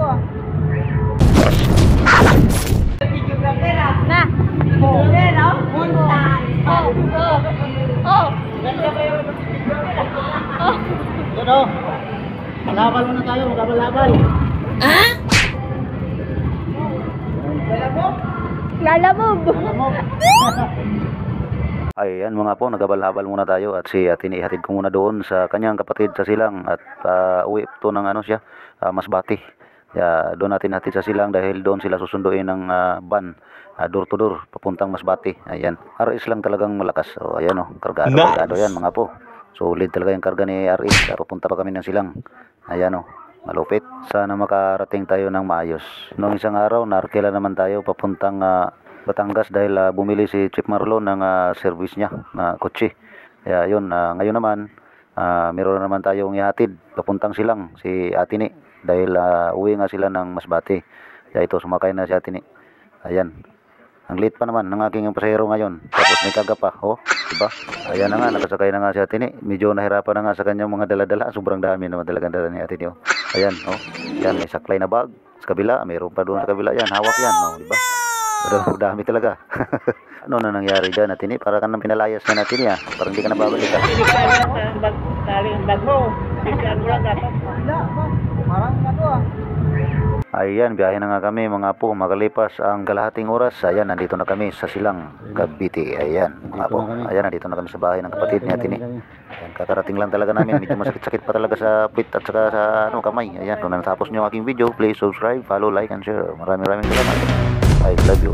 Na. Yun o. Malabal muna tayo, magkabalabal. Lalamog. Ayan mga po, nagabal-habal muna tayo at si Atini ihatid ko muna doon sa kanyang kapatid sa Silang at uwi to ng Masbate. Doon natin hatid sa Silang dahil doon sila susunduin ng van door to door papuntang Masbate. Ayan, RS lang talagang malakas. So ayan kargado, kargado yan mga po. Solid talaga yung karga ni RS. Papunta pa kami ng Silang. Ayan malupit. Sana makarating tayo ng maayos. Noong isang araw, narkila naman tayo papuntang Batangas dahil bumili si Chief Marlon ng service niya na kotse. Kaya yun, ngayon naman meron naman tayong ihatid papuntang Silang si Atini dahil uwi nga sila ng Masbate. Kaya ito, sumakay na si Atini. Ayan, ang late pa naman ng aking pasahero ngayon, tapos may karga pa. Diba? Ayan na nga, nakasakay na nga si Atini. Medyo nahirapan na nga sa kanyang mga daladala. Sobrang dami naman talagang dala ni Atini. Ayan, yan, may saklay na bag sa kabila, mayroon pa doon sa kabila. Yan, hawak yan, diba? Pero dami talaga. Ano na nangyari dyan, Atini? Para ka nang pinalayas na natin ya. Parang hindi ka nababalik ka. Hindi ka na tali ang bag mo. Bigyan mo lang dapat. Parang Ayan, biyahe na nga kami mga po. Makalipas ang kalahating oras. Ayan, nandito na kami sa Silang, Cavite. Ayan, mga po. Ayan, nandito na kami sa bahay ng kapatid ni Atini. Ayan, kakarating lang talaga namin. Medyo masakit-sakit pa talaga sa puwit at saka sa kamay. Ayan, kung natapos nyo ang aking video, please subscribe, follow, like, and share. Maraming salamat. I love you.